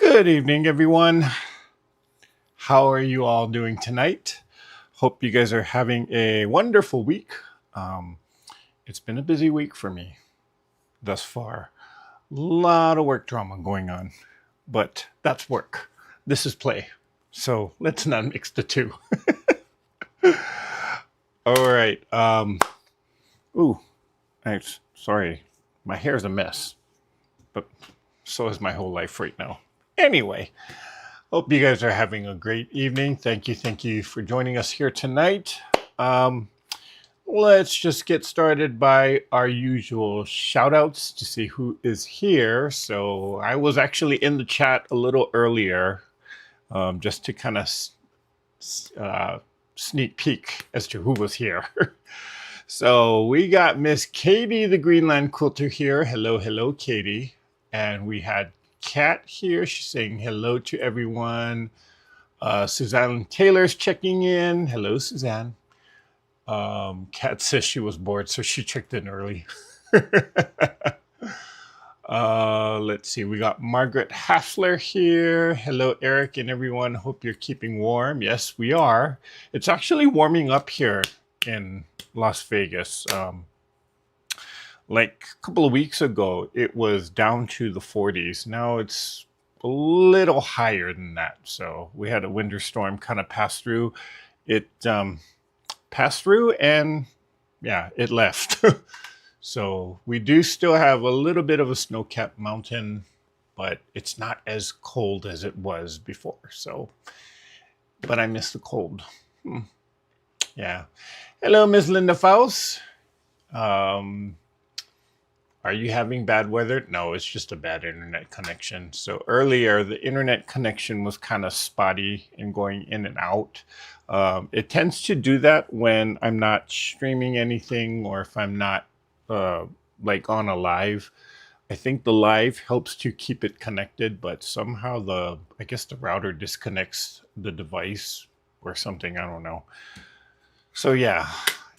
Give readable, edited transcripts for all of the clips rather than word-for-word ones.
Good evening, everyone. How are you all doing tonight? Hope you guys are having a wonderful week. Um, it's been a busy week for me thus far. A lot of work drama going on, but that's work. This is play. So let's not mix the two. All right. Ooh, sorry. My hair's a mess, but so is my whole life right now. Anyway, hope you guys are having a great evening. Thank you for joining us here tonight. Um, let's just get started by our usual shout outs to see who is here. So I was actually in the chat a little earlier just to kind of uh, sneak peek as to who was here. So we got Miss Katie, the Greenland Quilter here. Hello, Katie. And we had Kat here. She's saying hello to everyone. Suzanne Taylor's checking in. Hello, Suzanne. Kat says she was bored, so she checked in early. Let's see. We got Margaret Haffler here. Hello, Eric and everyone. Hope you're keeping warm. Yes, we are. It's actually warming up here in Las Vegas. Like a couple of weeks ago, it was down to the 40s. Now it's a little higher than that. So we had a winter storm kind of pass through. It passed through and yeah, it left. So we do still have a little bit of a snow-capped mountain, but it's not as cold as it was before. So, but I miss the cold. Yeah. Hello, Miss Linda Faust. Are you having bad weather? No, it's just a bad internet connection. So earlier, the internet connection was kind of spotty and going in and out. It tends to do that when I'm not streaming anything or if I'm not like on a live. I think the live helps to keep it connected, but somehow I guess the router disconnects the device or something. I don't know. So yeah,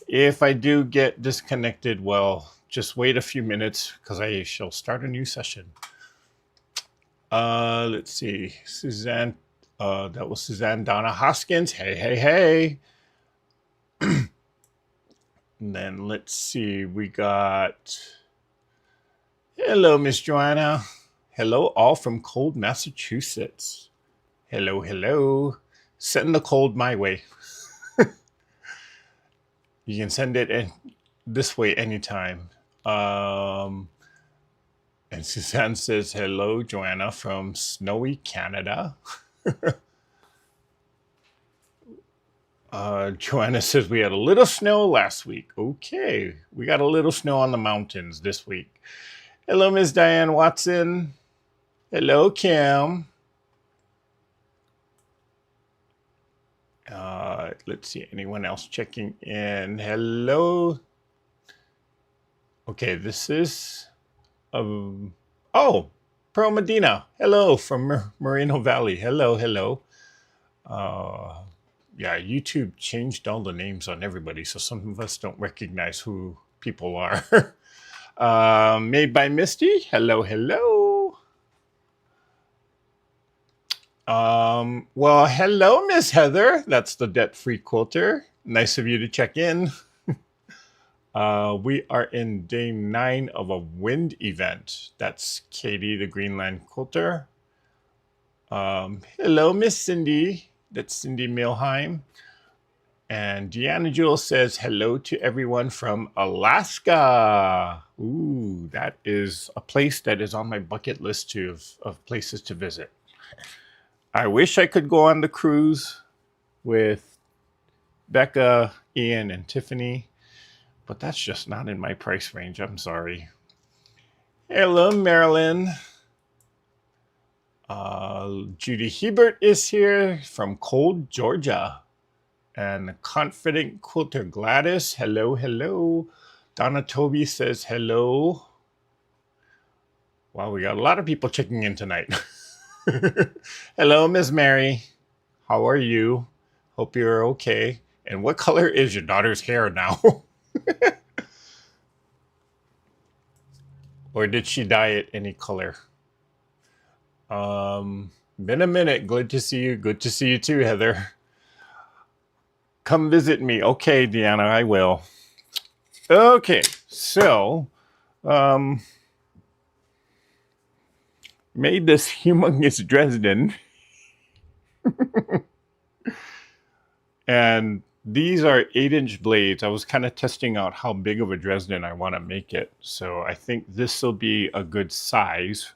if I do get disconnected, well, just wait a few minutes because I shall start a new session. Let's see. Suzanne, that was Suzanne Donna Hoskins. Hey. And then let's see. We got, hello, Miss Joanna. Hello, all from cold Massachusetts. Hello. Send the cold my way. You can send it in this way anytime. And Suzanne says, hello, Joanna from snowy Canada. Joanna says we had a little snow last week. Okay, we got a little snow on the mountains this week. Hello, Miss Diane Watson. Hello, Kim. Let's see, anyone else checking in? Hello. Okay, this is, Pearl Medina. Hello from Moreno Valley. Hello. Yeah, YouTube changed all the names on everybody, so some of us don't recognize who people are. Made by Misty. Hello. Well, hello, Miss Heather. That's the debt-free quilter. Nice of you to check in. We are in day 9 of a wind event. That's Katie, the Greenland Quilter. Hello, Miss Cindy. That's Cindy Milheim. And Deanna Jewel says hello to everyone from Alaska. Ooh, that is a place that is on my bucket list of places to visit. I wish I could go on the cruise with Becca, Ian, and Tiffany, but that's just not in my price range. I'm sorry. Hello, Marilyn. Judy Hebert is here from Cold, Georgia. And Confident Quilter Gladys. Hello. Donna Toby says hello. Wow, we got a lot of people checking in tonight. Hello, Miss Mary. How are you? Hope you're okay. And what color is your daughter's hair now? Or did she dye it any color? Been a minute. Good to see you. Good to see you too, Heather. Come visit me. Okay, Deanna, I will. Okay, so made this humongous Dresden. And these are 8-inch blades. I was kind of testing out how big of a Dresden I want to make it. So I think this will be a good size.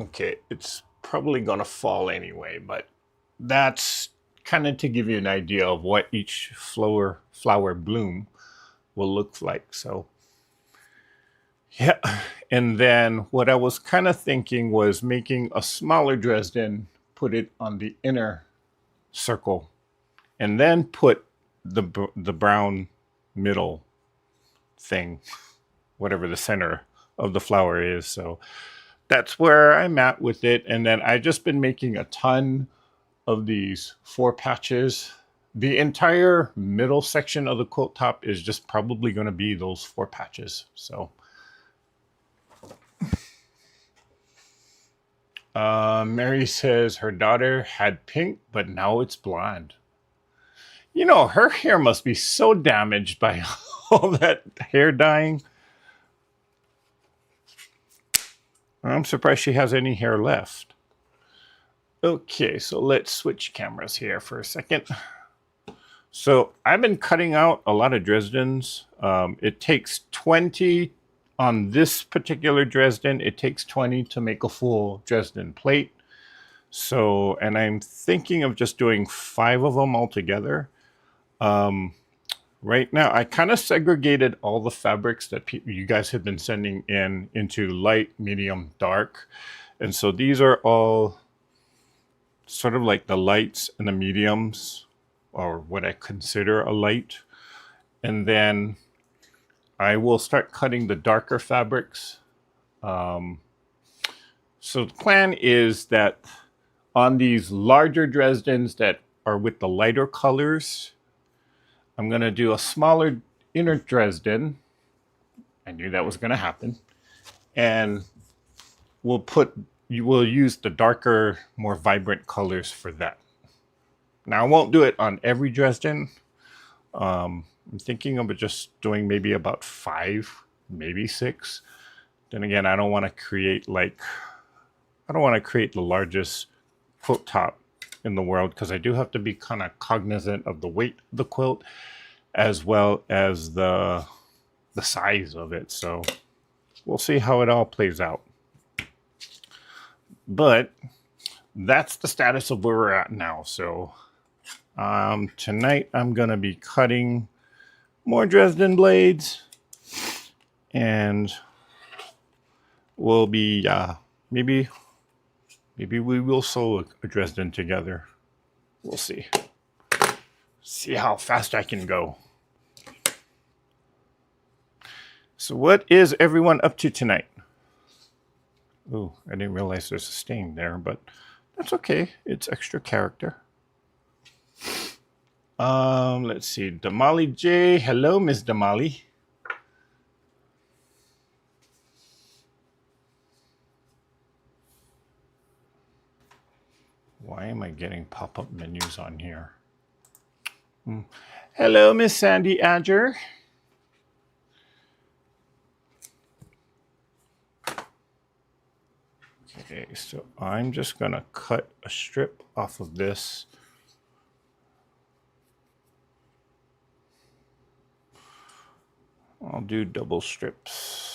Okay, it's probably going to fall anyway, but that's kind of to give you an idea of what each flower bloom will look like. So yeah, and then what I was kind of thinking was making a smaller Dresden, put it on the inner circle, and then put the brown middle thing, whatever the center of the flower is. So that's where I'm at with it. And then I've just been making a ton of these 4 patches. The entire middle section of the quilt top is just probably going to be those 4 patches. So Mary says her daughter had pink, but now it's blonde. You know, her hair must be so damaged by all that hair dyeing. I'm surprised she has any hair left. Okay, so let's switch cameras here for a second. So I've been cutting out a lot of Dresdens. It takes 20 on this particular Dresden. It takes 20 to make a full Dresden plate. So, and I'm thinking of just doing 5 of them all together. Right now, I kind of segregated all the fabrics that you guys have been sending in into light, medium, dark. And so these are all sort of like the lights and the mediums, or what I consider a light. And then I will start cutting the darker fabrics. So the plan is that on these larger Dresdens that are with the lighter colors, I'm going to do a smaller inner Dresden. I knew that was going to happen. And you will use the darker, more vibrant colors for that. Now, I won't do it on every Dresden. I'm thinking of just doing maybe about 5, maybe 6. Then again, I don't want to create the largest quilt top in the world, because I do have to be kind of cognizant of the weight of the quilt as well as the size of it. So we'll see how it all plays out. But that's the status of where we're at now. So tonight I'm going to be cutting more Dresden blades, and we'll be maybe we will sew a Dresden together. We'll see. See how fast I can go. So what is everyone up to tonight? Oh, I didn't realize there's a stain there, but that's okay. It's extra character. Let's see. Damali J. Hello, Miss Damali. Why am I getting pop-up menus on here? Hello, Miss Sandy Adger. Okay, so I'm just going to cut a strip off of this. I'll do double strips.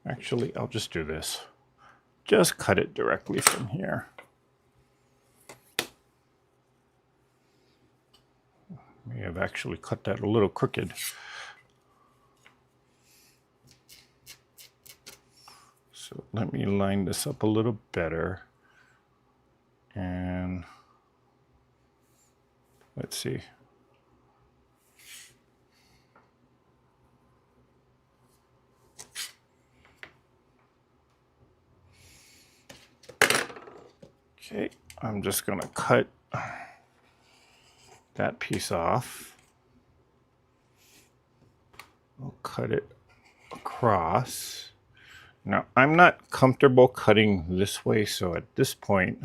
Actually, I'll just do this. Just cut it directly from here. May have actually cut that a little crooked. So let me line this up a little better. And let's see. Okay, I'm just going to cut that piece off. I'll cut it across. Now, I'm not comfortable cutting this way, so at this point,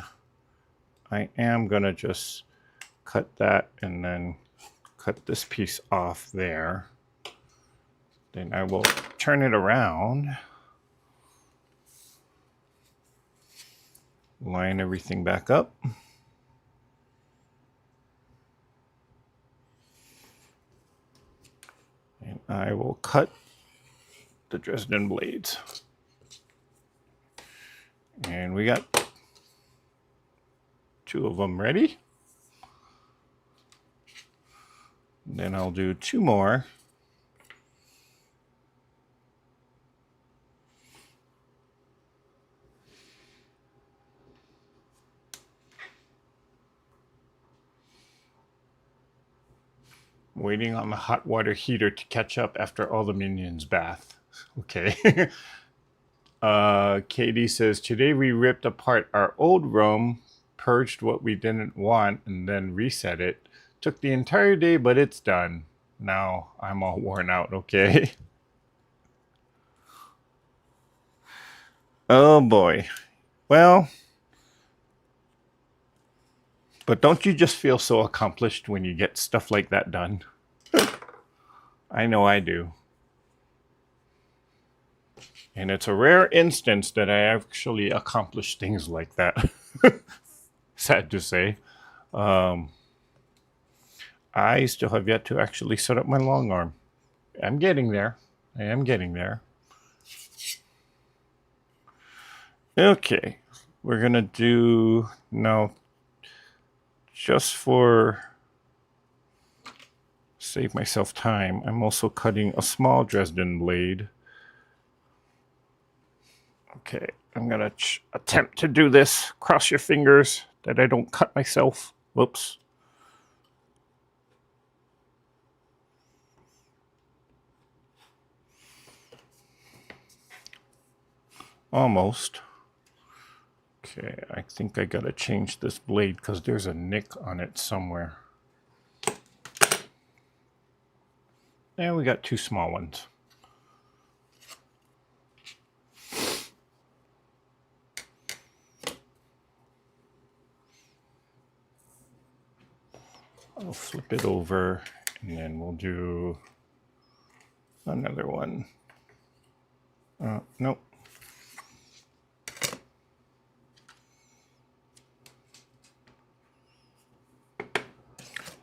I am going to just cut that and then cut this piece off there. Then I will turn it around, line everything back up. And I will cut the Dresden blades. And we got 2 of them ready. And then I'll do 2 more. Waiting on the hot water heater to catch up after all the minions bath. Okay. Katie says, today we ripped apart our old room, purged what we didn't want, and then reset it. Took the entire day, but it's done. Now I'm all worn out, okay? Oh boy. Well, but don't you just feel so accomplished when you get stuff like that done? I know I do. And it's a rare instance that I actually accomplish things like that. Sad to say. I still have yet to actually set up my long arm. I'm getting there. I am getting there. Okay. We're going to do now, just for save myself time, I'm also cutting a small Dresden blade. Okay, I'm going to attempt to do this. Cross your fingers that I don't cut myself. Whoops. Almost. Okay, I think I got to change this blade because there's a nick on it somewhere. And we got 2 small ones. I'll flip it over and then we'll do another one. Nope.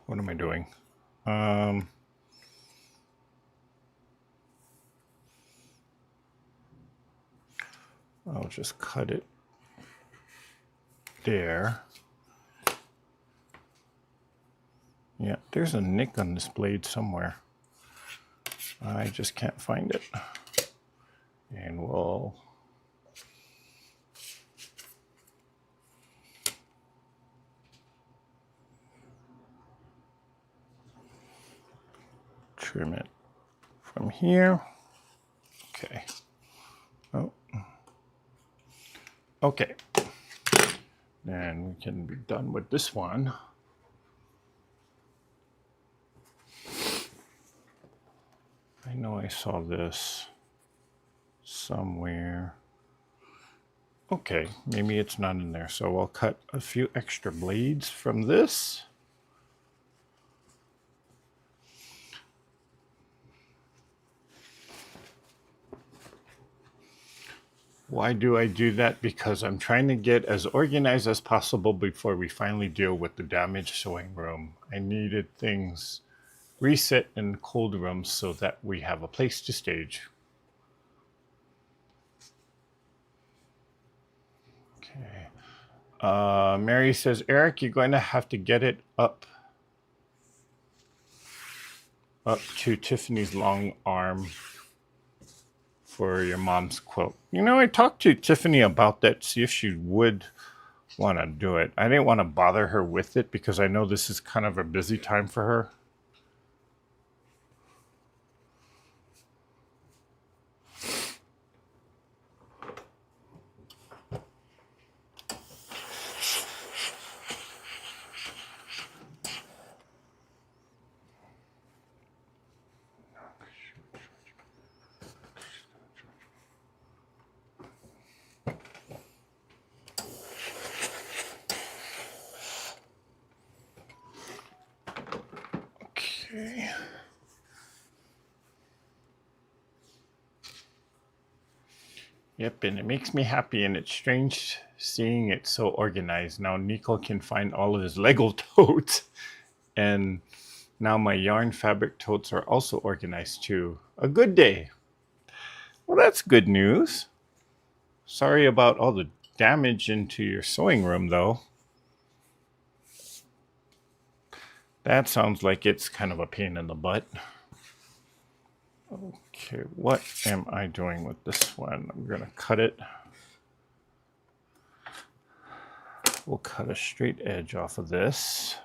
What am I doing? I'll just cut it there. Yeah, there's a nick on this blade somewhere. I just can't find it. And we'll trim it from here. Okay. Oh. Okay. Then we can be done with this one. I know I saw this somewhere. Okay, maybe it's not in there. So I'll cut a few extra blades from this. Why do I do that? Because I'm trying to get as organized as possible before we finally deal with the damaged sewing room. I needed things reset in cold rooms so that we have a place to stage. Okay. Mary says, Eric, you're going to have to get it up to Tiffany's long arm for your mom's quilt. You know, I talked to Tiffany about that, see if she would want to do it. I didn't want to bother her with it because I know this is kind of a busy time for her. Okay. Yep, and it makes me happy, and it's strange seeing it so organized. Now Nico can find all of his Lego totes, and now my yarn fabric totes are also organized too. A good day. Well, that's good news. Sorry about all the damage into your sewing room, though. That sounds like it's kind of a pain in the butt. Okay, what am I doing with this one? I'm going to cut it. We'll cut a straight edge off of this.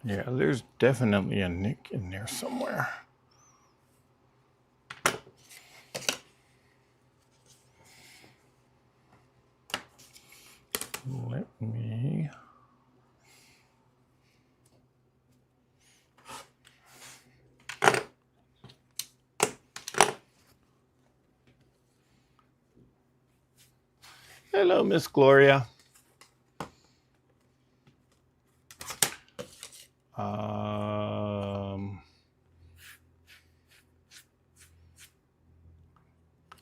Yeah, there's definitely a nick in there somewhere. Let me... Hello, Miss Gloria.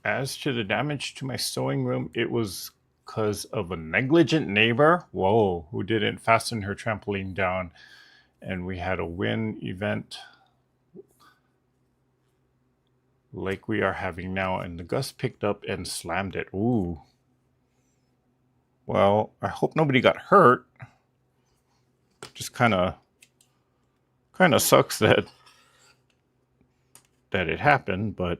As to the damage to my sewing room, it was because of a negligent neighbor, whoa, who didn't fasten her trampoline down, and we had a wind event like we are having now, and the gust picked up and slammed it. Ooh. Well, I hope nobody got hurt. Just kind of sucks that it happened, but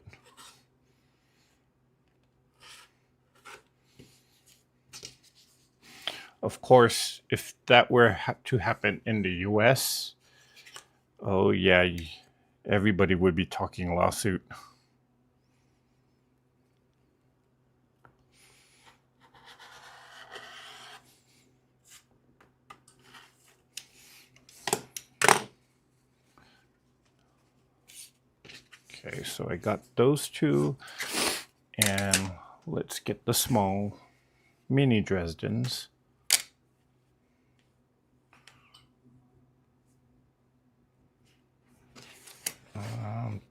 of course, if that were to happen in the US, oh yeah, everybody would be talking lawsuit. Okay, so I got those two, and let's get the small mini Dresdens.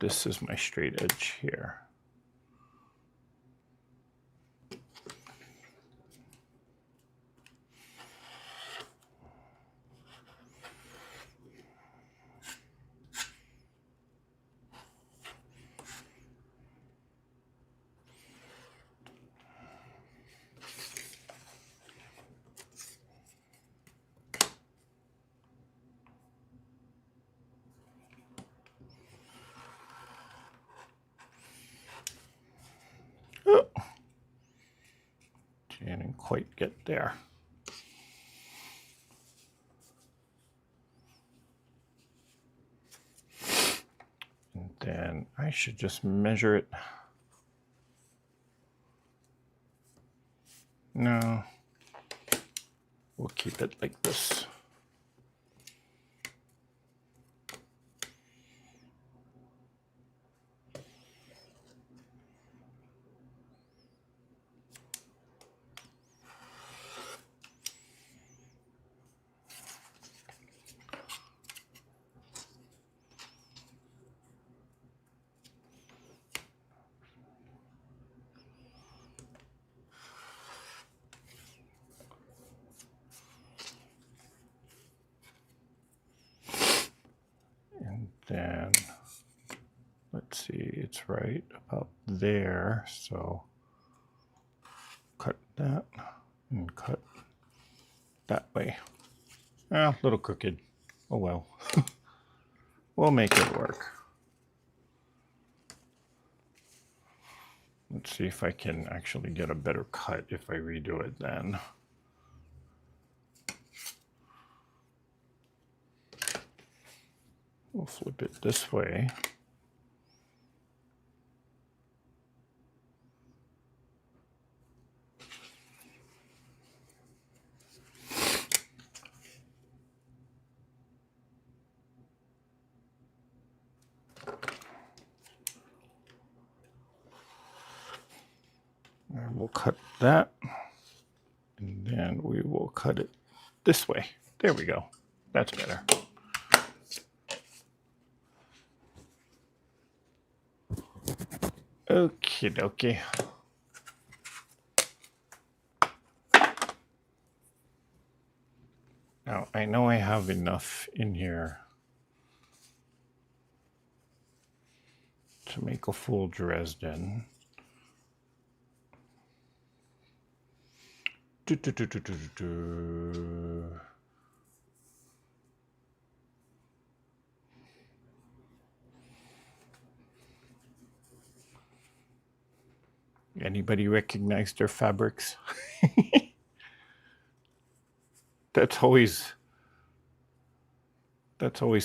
This is my straight edge here. Oh. Didn't quite get there. And then I should just measure it. No, we'll keep it like this. Then let's see, it's right about there, so cut that and cut that way. A little crooked. Oh well. We'll make it work. Let's see if I can actually get a better cut if I redo it then. We'll flip it this way. And we'll cut that, and then we will cut it this way. There we go. That's better. Okie dokie. Now, I know I have enough in here to make a full Dresden. Anybody recognize their fabrics? That's always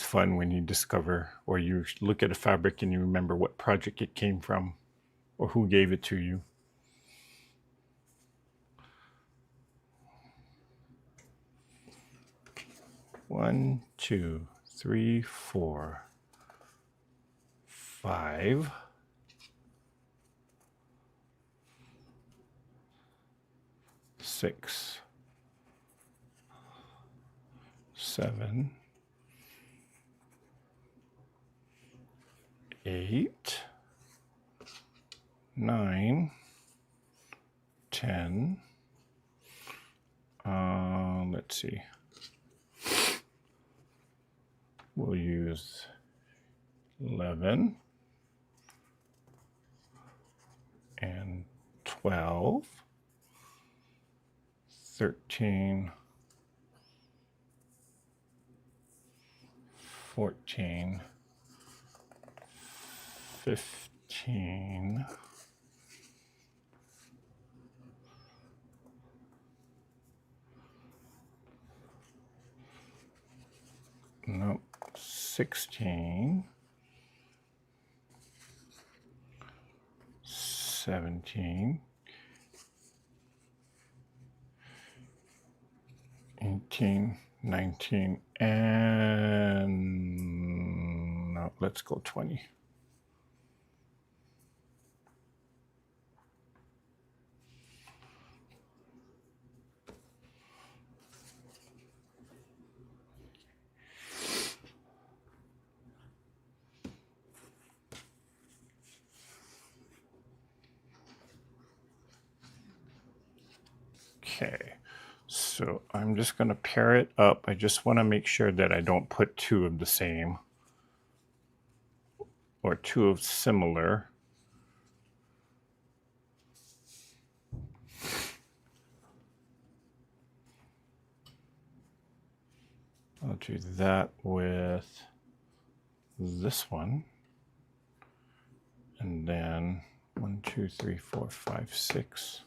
fun when you discover, or you look at a fabric and you remember what project it came from or who gave it to you. One, two, three, 4, 5, 6, 7, 8, 9, 10. Let's see. We'll use 11 and 12, 13, 14, 15, no, 16, 17, 18, 19, and no, let's go 20. Okay, so I'm just going to pair it up. I just want to make sure that I don't put two of the same or two of similar. I'll do that with this one. And then 1, 2, 3, 4, 5, 6.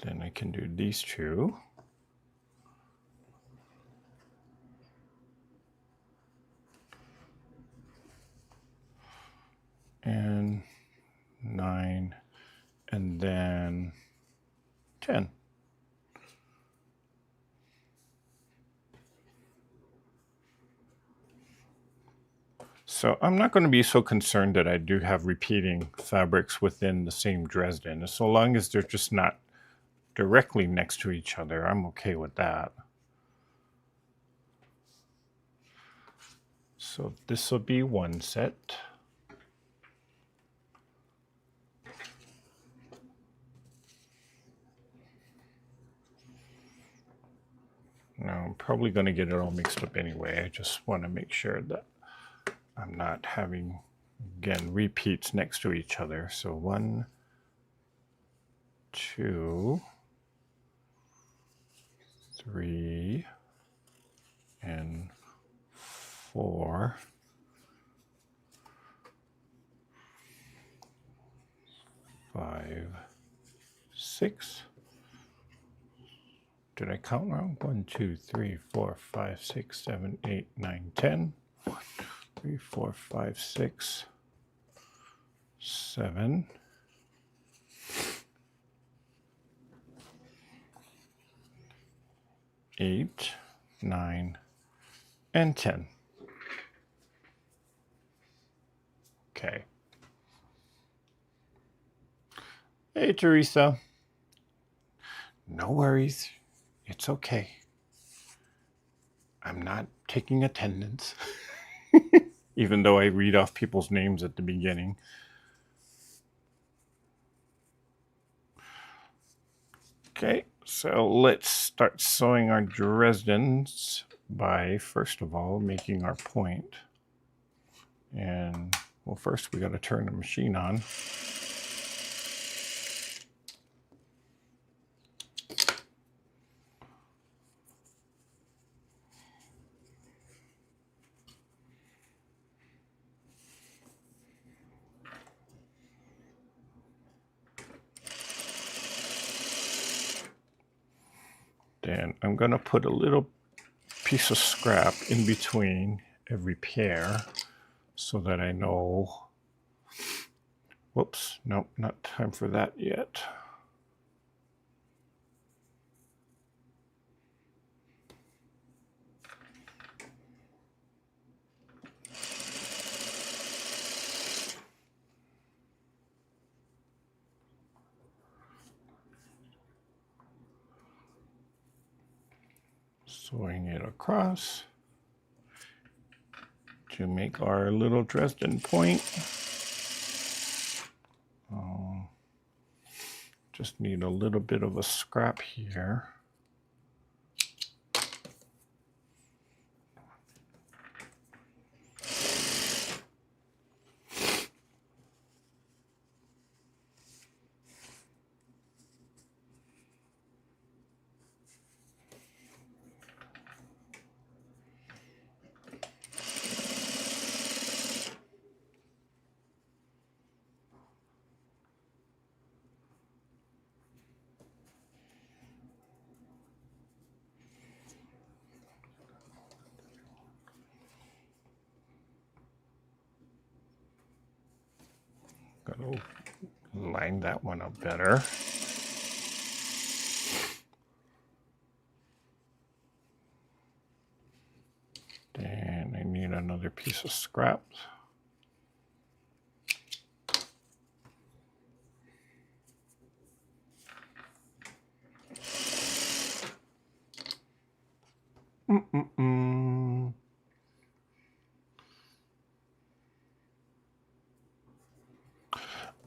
Then I can do these two. And 9, and then 10. So I'm not going to be so concerned that I do have repeating fabrics within the same Dresden. So long as they're just not directly next to each other, I'm okay with that. So this will be one set. Now I'm probably going to get it all mixed up anyway. I just want to make sure that I'm not having, again, repeats next to each other. So 1, 2, 3, and 4, 5, 6. Did I count wrong? 1, 2, 3, 4, 5, 6, 7, 8, 9, 10. 1, 2, 3, 4, 5, 6, 7. 8, 9, and 10. Okay. Hey, Teresa. No worries. It's okay. I'm not taking attendance, even though I read off people's names at the beginning. Okay, so let's start sewing our Dresdens by, first of all, making our point. And, well, first we got to turn the machine on. Then I'm going to put a little piece of scrap in between every pair so that I know. Whoops, nope, not time for that yet. Sewing it across to make our little Dresden point. Just need a little bit of a scrap here. Gotta line that one up better. Then I need another piece of scrap.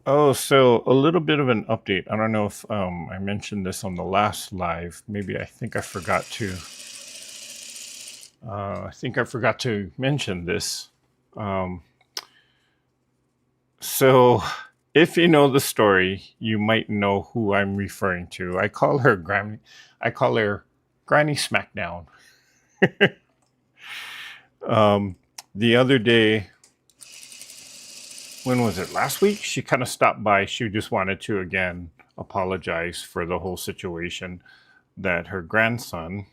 Oh, so a little bit of an update. I don't know if I mentioned this on the last live. Maybe I think I forgot to. I think I forgot to mention this. So, if you know the story, you might know who I'm referring to. I call her Granny. I call her Granny Smackdown. The other day, when was it? Last week, she kind of stopped by. She just wanted to again apologize for the whole situation that her grandson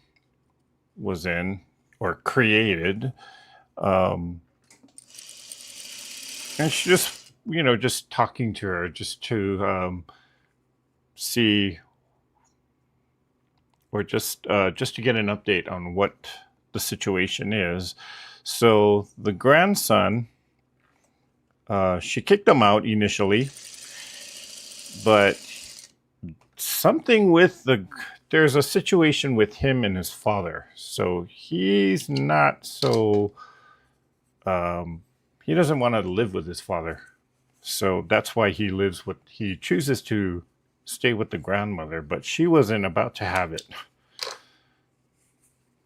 was in or created. And she just, just talking to her just to see, or just to get an update on what the situation is. So the grandson, she kicked him out initially, but there's a situation with him and his father. So he's not so, he doesn't want to live with his father. So that's why he chooses to stay with the grandmother, but she wasn't about to have it.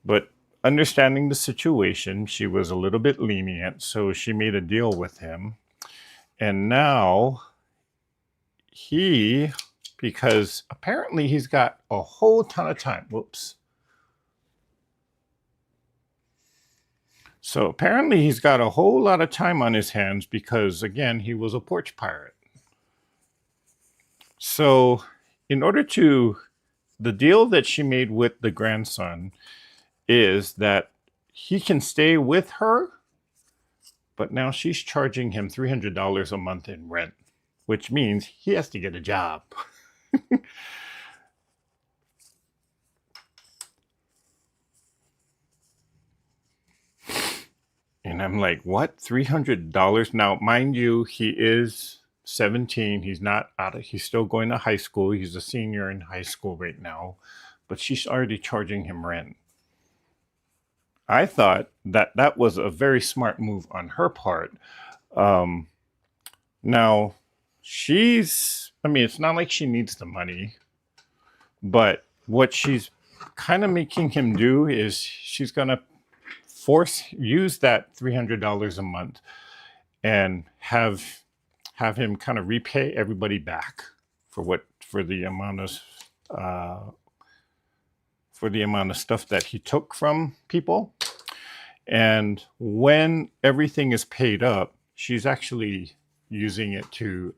But understanding the situation, she was a little bit lenient, so she made a deal with him. And now because apparently he's got a whole ton of time. Whoops. So apparently he's got a whole lot of time on his hands because, again, he was a porch pirate. So the deal that she made with the grandson is that he can stay with her, but now she's charging him $300 a month in rent, which means he has to get a job. And I'm like, what? $300? Now, mind you, he is 17. He's not out of, he's still going to high school. He's a senior in high school right now, but she's already charging him rent. I thought that that was a very smart move on her part. Um, Now, I mean, it's not like she needs the money, but what she's kind of making him do is she's going to use that $300 a month and have him kind of repay everybody back for the amount of uh, stuff that he took from people. And when everything is paid up, she's actually using it to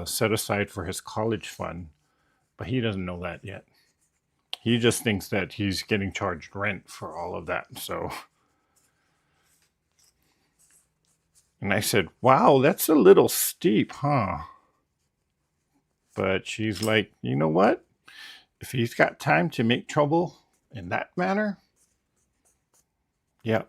set aside for his college fund, but he doesn't know that yet. He just thinks that he's getting charged rent for all of that. So, and I said, wow, that's a little steep, huh? But she's like, you know what? If he's got time to make trouble in that manner, yeah.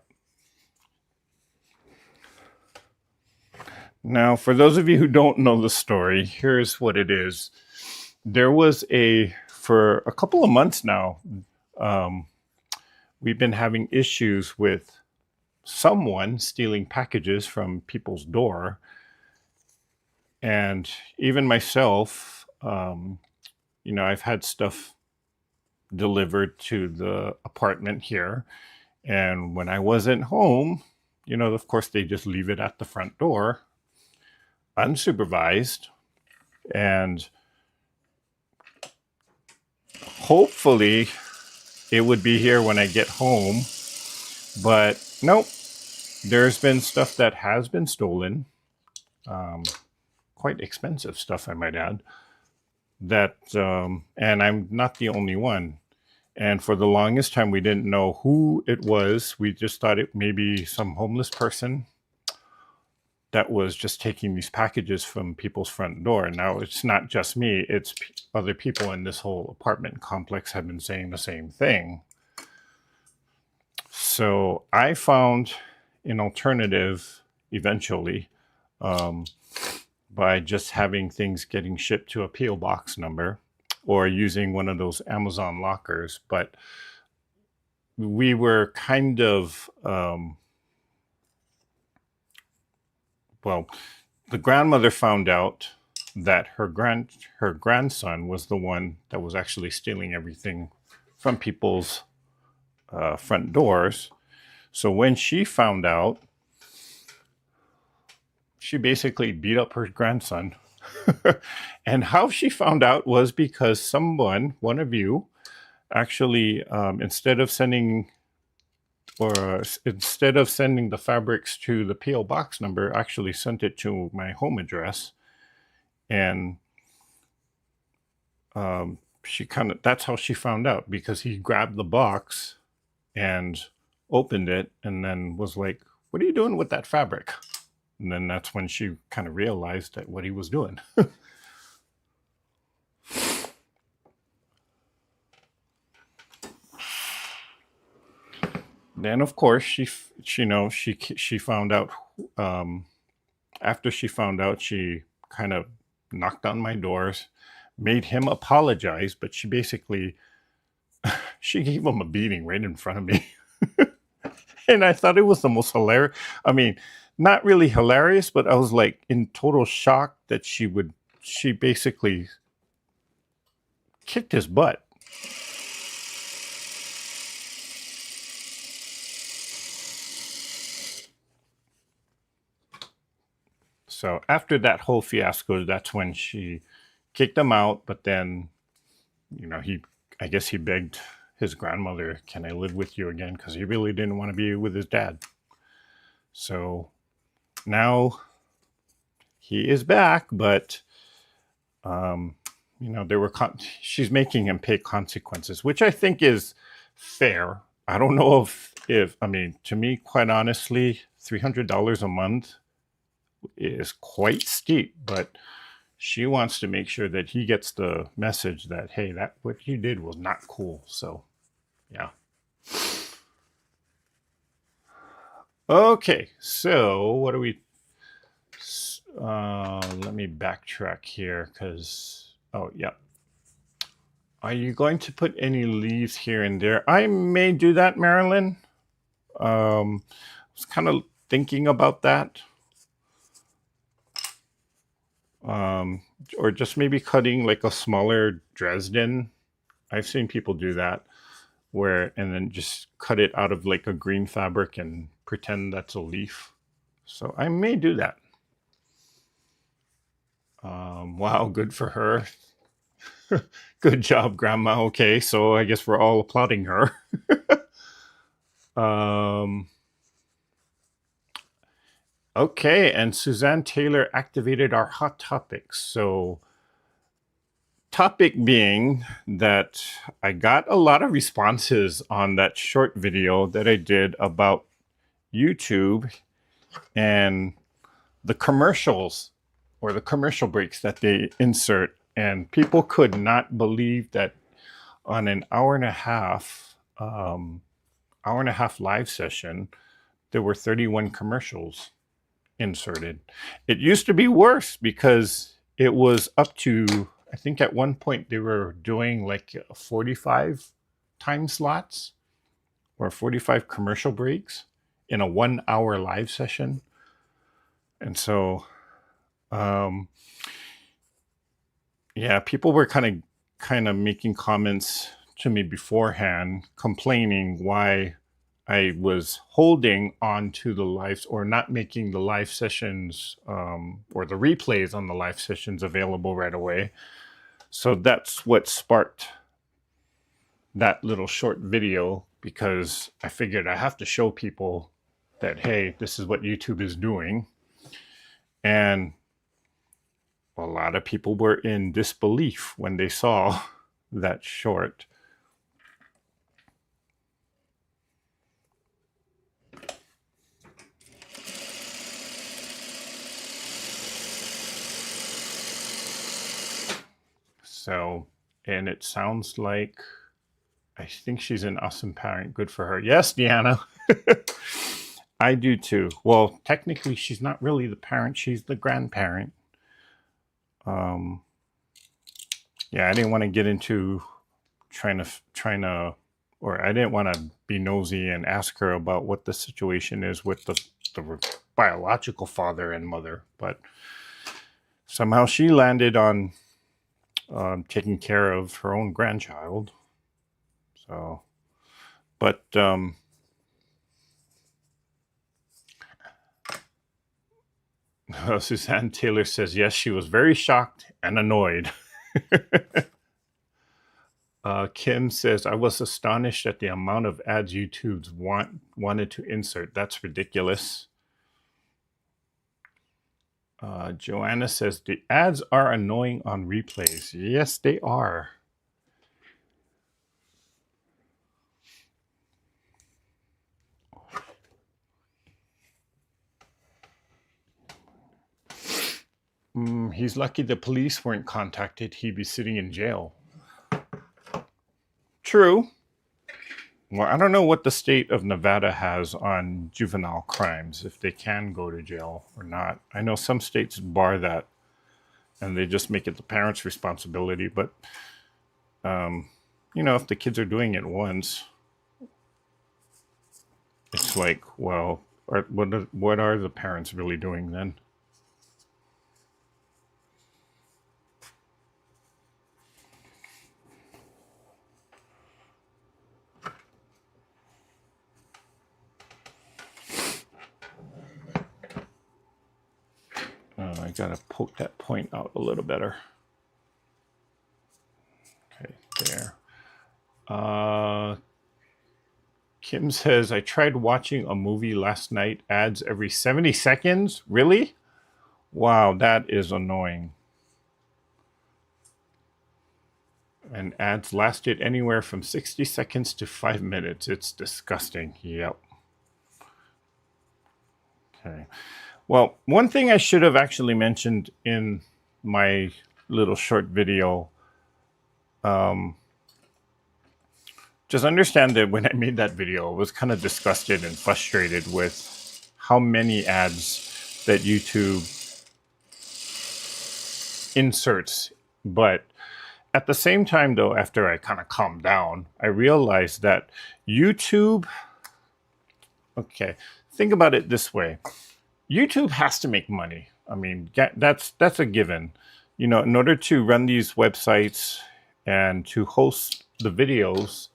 Now, for those of you who don't know the story, here's what it is. There was for a couple of months now, we've been having issues with someone stealing packages from people's door. And even myself, I've had stuff delivered to the apartment here. And when I wasn't home, of course, they just leave it at the front door, unsupervised. And hopefully it would be here when I get home. But nope, there's been stuff that has been stolen. Quite expensive stuff, I might add. And I'm not the only one. And for the longest time, we didn't know who it was. We just thought it may be some homeless person that was just taking these packages from people's front door. And now it's not just me, it's other people in this whole apartment complex have been saying the same thing. So I found an alternative eventually, by just having things getting shipped to a P.O. box number or using one of those Amazon lockers. But we were kind of, the grandmother found out that her grandson was the one that was actually stealing everything from people's front doors. So when she found out, she basically beat up her grandson. And how she found out was because one of you, actually, instead of sending the fabrics to the P.O. box number, actually sent it to my home address. And that's how she found out, because he grabbed the box and opened it and then was like, what are you doing with that fabric? And then that's when she kind of realized that what he was doing. Then, of course, she found out. After she found out, she kind of knocked on my doors, made him apologize, but she basically she gave him a beating right in front of me. And I thought it was the most hilarious. I mean, not really hilarious, but I was like in total shock that she basically kicked his butt. So after that whole fiasco, that's when she kicked him out. But then, I guess he begged his grandmother, can I live with you again? Because he really didn't want to be with his dad. So now he is back, but, she's making him pay consequences, which I think is fair. I don't know to me, quite honestly, $300 a month is quite steep, but she wants to make sure that he gets the message that, hey, that what you did was not cool. So, yeah. Okay, so what do we... let me backtrack here because... Oh, yeah. Are you going to put any leaves here and there? I may do that, Marilyn. I was kind of thinking about that. Or just maybe cutting like a smaller Dresden. I've seen people do that, and then just cut it out of like a green fabric and pretend that's a leaf. So I may do that. Wow, good for her. Good job, Grandma. Okay, so I guess we're all applauding her. Okay, and Suzanne Taylor activated our hot topics. So, topic being that I got a lot of responses on that short video that I did about YouTube and the commercials or the commercial breaks that they insert. And people could not believe that on an hour and a half live session, there were 31 commercials inserted. It used to be worse because it was up to, I think at one point they were doing like 45 time slots or 45 commercial breaks in a 1 hour live session. And so, yeah, people were kind of making comments to me beforehand, complaining why I was holding on to the lives or not making the live sessions or the replays on the live sessions available right away. So that's what sparked that little short video, because I figured I have to show people that, hey, this is what YouTube is doing. And a lot of people were in disbelief when they saw that short. So, and it sounds like, I think she's an awesome parent. Good for her. Yes, Deanna. I do too. Well, technically, she's not really the parent. She's the grandparent. Yeah, I didn't want to get into trying to, or I didn't want to be nosy and ask her about what the situation is with the biological father and mother. But somehow she landed on taking care of her own grandchild. So, but Suzanne Taylor says, yes, she was very shocked and annoyed. Kim says, I was astonished at the amount of ads YouTube's wanted to insert. That's ridiculous. Joanna says, the ads are annoying on replays. Yes, they are. He's lucky the police weren't contacted. He'd be sitting in jail. True. Well, I don't know what the state of Nevada has on juvenile crimes, if they can go to jail or not. I know some states bar that and they just make it the parents' responsibility. But, you know, if the kids are doing it once, it's like, well, what are the parents really doing then? I gotta poke that point out a little better. Okay, there. Kim says, I tried watching a movie last night. Ads every 70 seconds? Really? Wow, that is annoying. And ads lasted anywhere from 60 seconds to 5 minutes. It's disgusting. Yep. Okay. Well, one thing I should have actually mentioned in my little short video, just understand that when I made that video, I was kind of disgusted and frustrated with how many ads that YouTube inserts. But at the same time, though, after I kind of calmed down, I realized that YouTube, okay, think about it this way. YouTube has to make money. I mean, that's a given. You know, in order to run these websites and to host the videos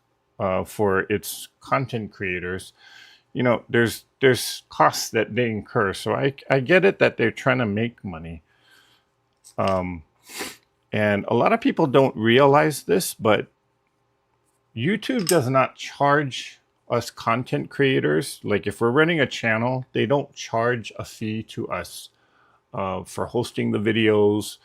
for its content creators, you know, there's costs that they incur. So I get it that they're trying to make money. And a lot of people don't realize this, but YouTube does not charge us content creators. Like if we're running a channel, they don't charge a fee to us for hosting the videos,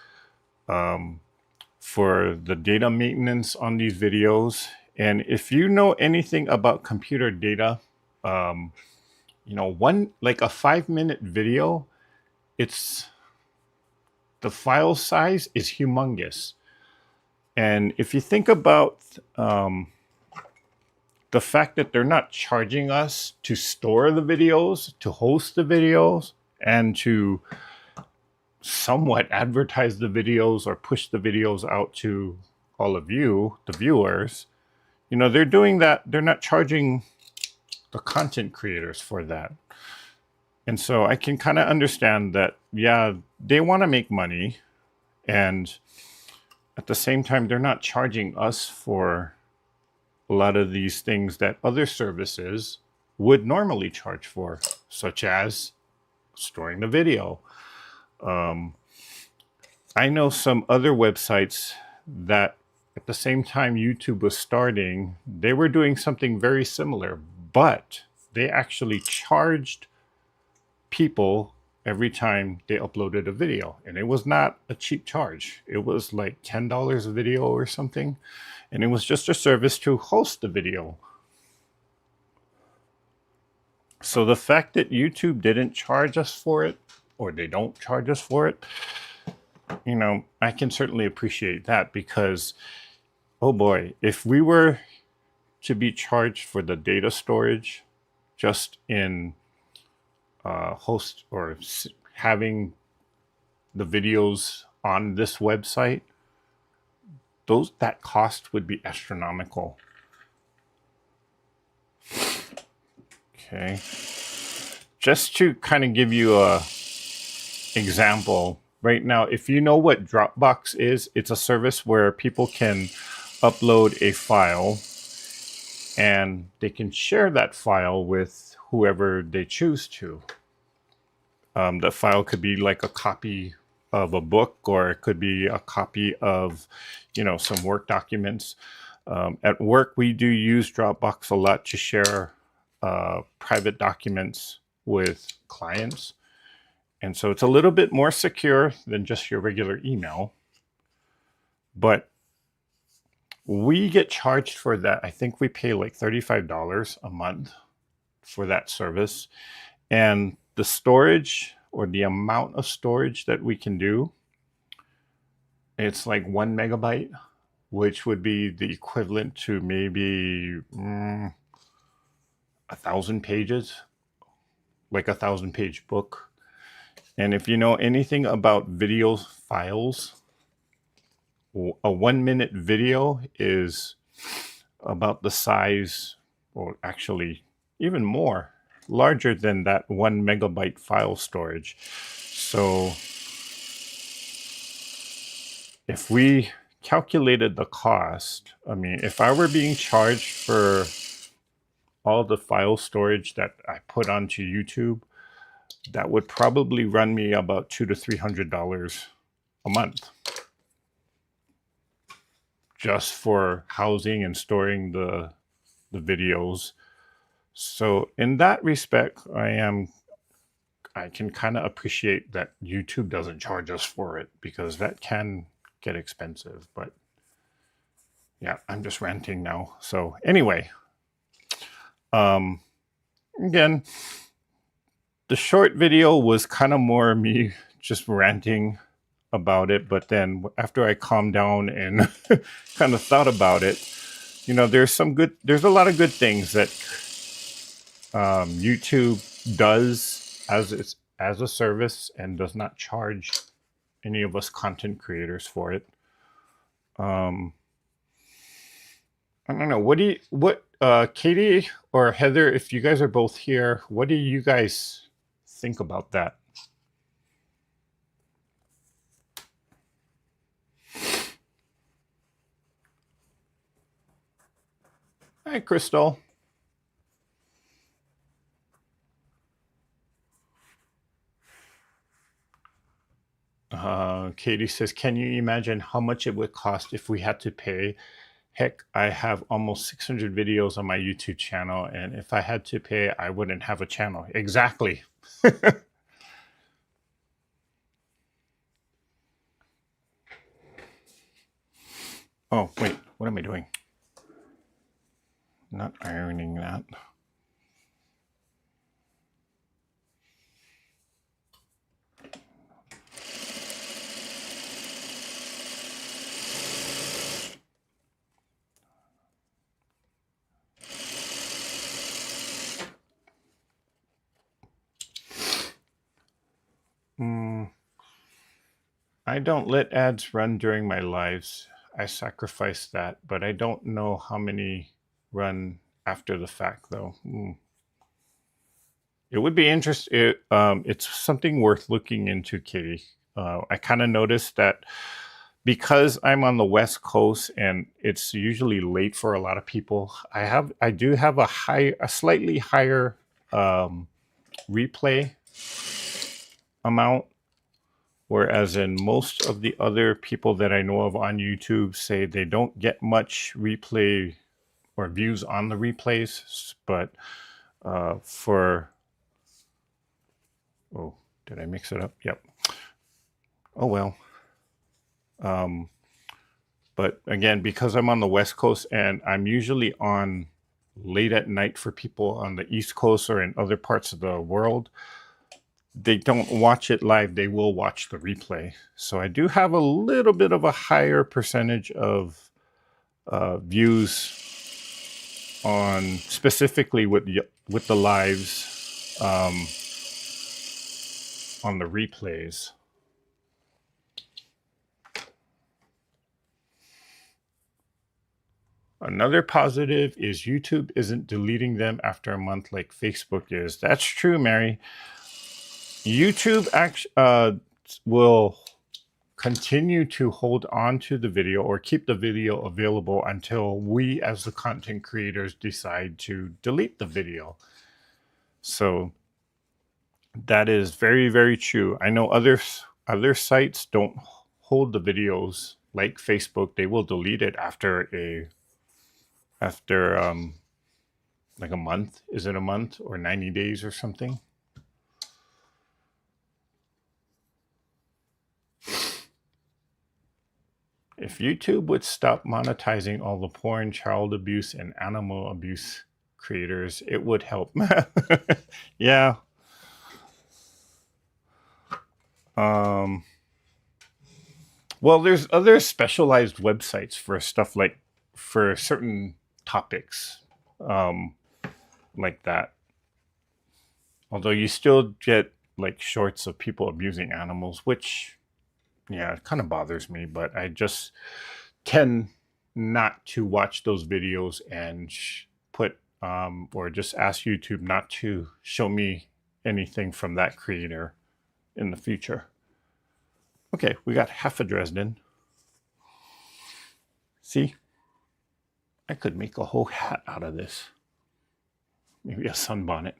for the data maintenance on these videos. And if you know anything about computer data, you know, like a 5-minute video, the file size is humongous. And if you think about the fact that they're not charging us to store the videos, to host the videos, and to somewhat advertise the videos or push the videos out to all of you, the viewers, you know, they're doing that. They're not charging the content creators for that. And so I can kind of understand that, yeah, they want to make money. And at the same time, they're not charging us for a lot of these things that other services would normally charge for, such as storing the video. I know some other websites that at the same time YouTube was starting, they were doing something very similar, but they actually charged people every time they uploaded a video. And it was not a cheap charge. It was like $10 a video or something. And it was just a service to host the video. So the fact that YouTube didn't charge us for it, or they don't charge us for it, you know, I can certainly appreciate that, because, oh boy, if we were to be charged for the data storage just in host or having the videos on this website, that cost would be astronomical. Okay, just to kind of give you a example right now, if you know what Dropbox is, it's a service where people can upload a file and they can share that file with whoever they choose to. The file could be like a copy of a book, or it could be a copy of, you know, some work documents. At work, we do use Dropbox a lot to share private documents with clients. And so it's a little bit more secure than just your regular email. But we get charged for that. I think we pay like $35 a month for that service. And the storage, or the amount of storage that we can do, it's like 1 megabyte, which would be the equivalent to maybe 1,000 pages, like a 1,000-page book. And if you know anything about video files, a 1-minute video is about the size, or actually even more, larger than that 1 megabyte file storage. So if we calculated the cost, I mean, if I were being charged for all the file storage that I put onto YouTube, that would probably run me about $200 to $300 a month, just for housing and storing the videos. So in that respect, I can kind of appreciate that YouTube doesn't charge us for it, because that can get expensive. But yeah, I'm just ranting now. So anyway, again, the short video was kind of more me just ranting about it. But then after I calmed down and kind of thought about it, you know, there's a lot of good things that YouTube does as a service and does not charge any of us content creators for it. I don't know. Katie or Heather, if you guys are both here, what do you guys think about that? Hi, Crystal. Katie says, can you imagine how much it would cost if we had to pay? Heck, I have almost 600 videos on my YouTube channel, and if I had to pay, I wouldn't have a channel. Exactly. Oh, wait, what am I doing? Not ironing that. I don't let ads run during my lives. I sacrifice that, but I don't know how many run after the fact, though. It would be interesting. It's something worth looking into, Katie. I kind of noticed that because I'm on the West Coast and it's usually late for a lot of people. I do have a slightly higher replay amount, whereas in most of the other people that I know of on YouTube say they don't get much replay or views on the replays, but oh, did I mix it up? Yep. Oh well. But again, because I'm on the West Coast and I'm usually on late at night for people on the East Coast or in other parts of the world, they don't watch it live. They will watch the replay. So I do have a little bit of a higher percentage of views on specifically with the lives on the replays. Another positive is YouTube isn't deleting them after a month like Facebook is. That's true, Mary. YouTube will continue to hold on to the video or keep the video available until we as the content creators decide to delete the video. So that is very, very true. I know other sites don't hold the videos like Facebook. They will delete it after like a month. Is it a month or 90 days or something? If YouTube would stop monetizing all the porn, child abuse, and animal abuse creators, it would help. Yeah. Well, there's other specialized websites for stuff like for certain topics like that. Although you still get like shorts of people abusing animals, which, yeah, it kind of bothers me, but I just tend not to watch those videos and put or just ask YouTube not to show me anything from that creator in the future. Okay, we got half a Dresden. See, I could make a whole hat out of this. Maybe a sunbonnet.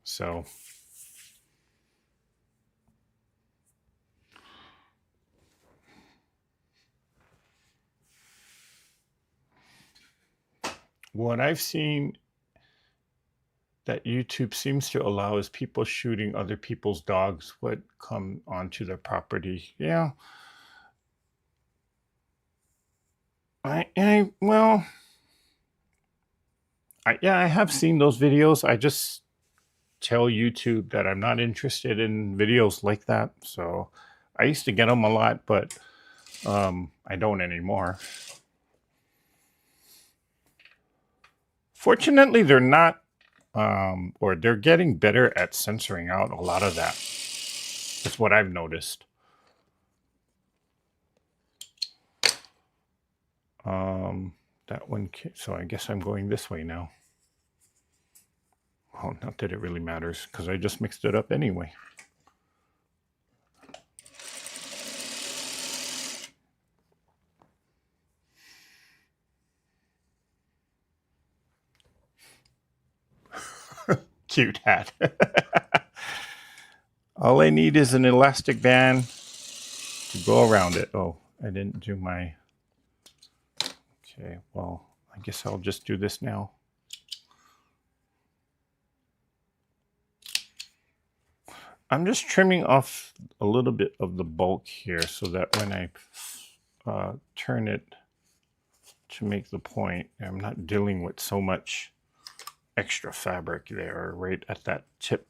So what I've seen that YouTube seems to allow is people shooting other people's dogs would come onto their property. Yeah. I have seen those videos. I just tell YouTube that I'm not interested in videos like that. So I used to get them a lot, but I don't anymore. Fortunately, they're not or they're getting better at censoring out a lot of that. That's what I've noticed. That one, so I guess I'm going this way now. Well, not that it really matters, because I just mixed it up anyway. Cute hat. All I need is an elastic band to go around it. Oh, I didn't do my... Okay, well, I guess I'll just do this now. I'm just trimming off a little bit of the bulk here so that when I turn it to make the point, I'm not dealing with so much extra fabric there right at that tip.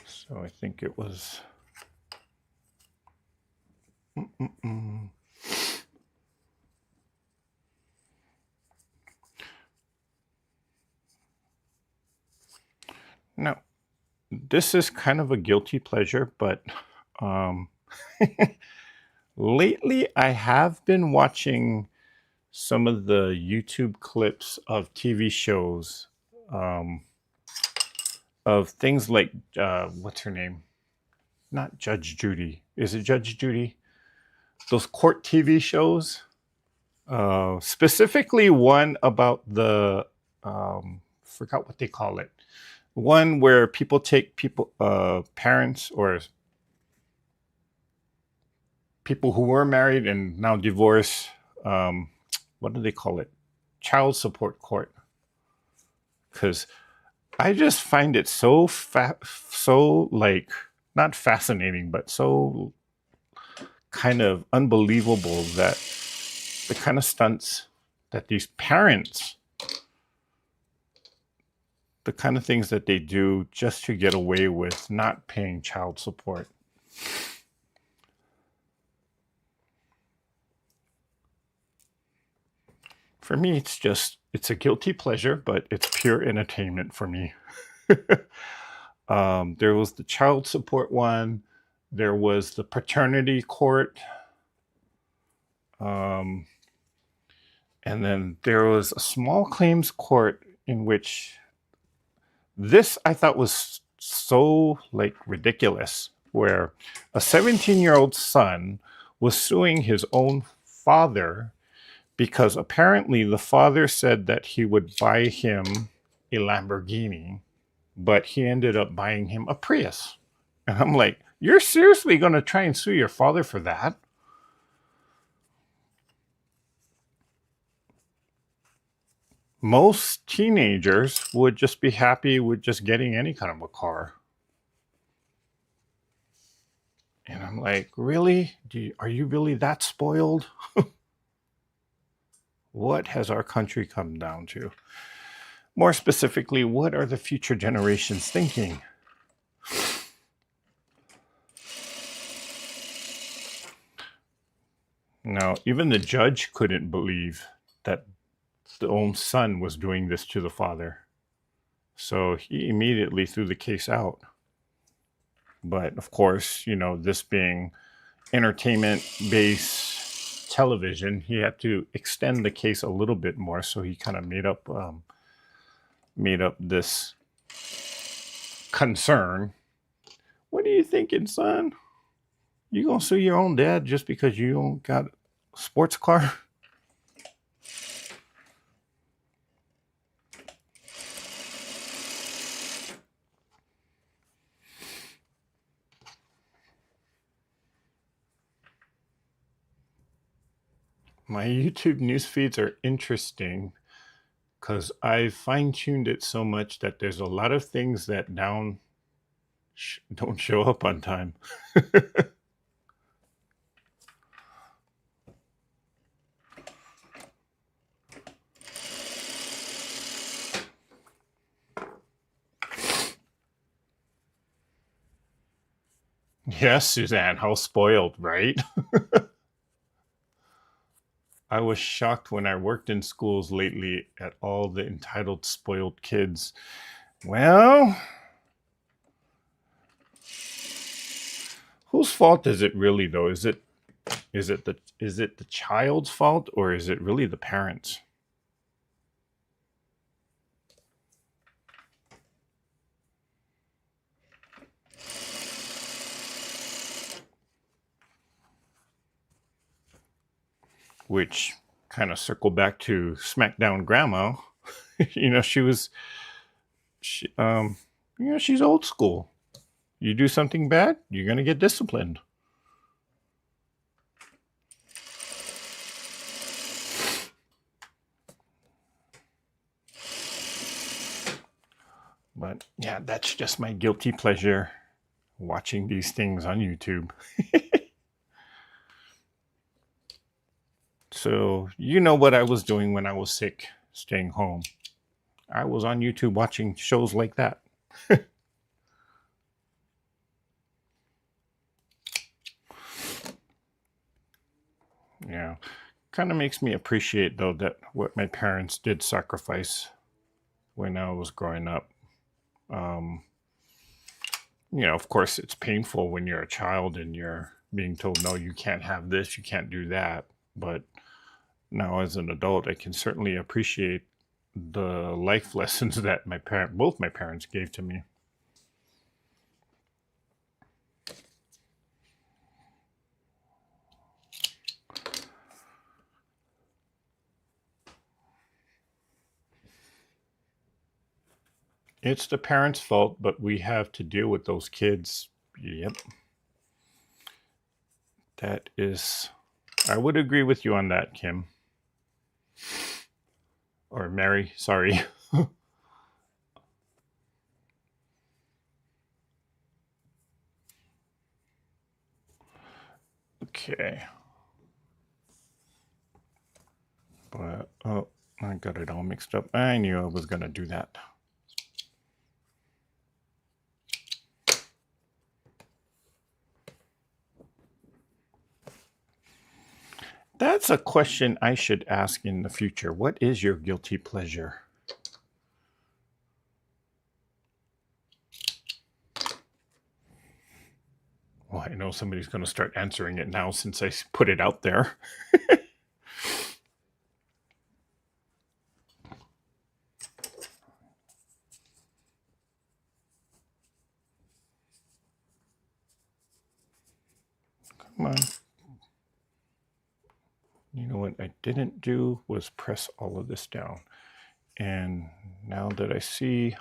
So I think it was... Now, this is kind of a guilty pleasure, but lately I have been watching some of the YouTube clips of TV shows of things like, what's her name? Not Judge Judy. Is it Judge Judy? Those court TV shows. Specifically one about the, forgot what they call it. One where people take parents or people who were married and now divorced. What do they call it? Child support court. Because I just find it so like, not fascinating, but so kind of unbelievable that the kind of stunts that these parents, the kind of things that they do just to get away with not paying child support. For me, it's a guilty pleasure, but it's pure entertainment for me. There was the child support one. There was the paternity court. And then there was a small claims court in which this I thought was so like ridiculous, where a 17-year-old son was suing his own father because apparently the father said that he would buy him a Lamborghini, but he ended up buying him a Prius. And I'm like, you're seriously going to try and sue your father for that? Most teenagers would just be happy with just getting any kind of a car. And I'm like, really? Are you really that spoiled? What has our country come down to? More specifically, what are the future generations thinking? Now, even the judge couldn't believe that the own son was doing this to the father. So he immediately threw the case out. But of course, you know, this being entertainment-based television, he had to extend the case a little bit more. So he kind of made up this concern. What are you thinking, son? You gonna sue your own dad just because you don't got a sports car? My YouTube news feeds are interesting because I fine-tuned it so much that there's a lot of things that don't show up on time. Yes, Suzanne, how spoiled, right? I was shocked when I worked in schools lately at all the entitled, spoiled kids. Well, whose fault is it really though? Is it the child's fault, or is it really the parents? Which kind of circle back to Smackdown Grandma. She was she's old school. You do something bad, you're going to get disciplined. But yeah, that's just my guilty pleasure, watching these things on YouTube. So, you know what I was doing when I was sick, staying home. I was on YouTube watching shows like that. Yeah. Kind of makes me appreciate, though, that what my parents did sacrifice when I was growing up. Um, of course, it's painful when you're a child and you're being told, no, you can't have this, you can't do that. But now as an adult, I can certainly appreciate the life lessons that both my parents gave to me. It's the parents' fault, but we have to deal with those kids. Yep. That is, I would agree with you on that, Kim. Or Mary, sorry. Okay. But, oh, I got it all mixed up. I knew I was going to do that. That's a question I should ask in the future. What is your guilty pleasure? Well, I know somebody's going to start answering it now since I put it out there. Come on. You know what I didn't do was press all of this down. And now that I see,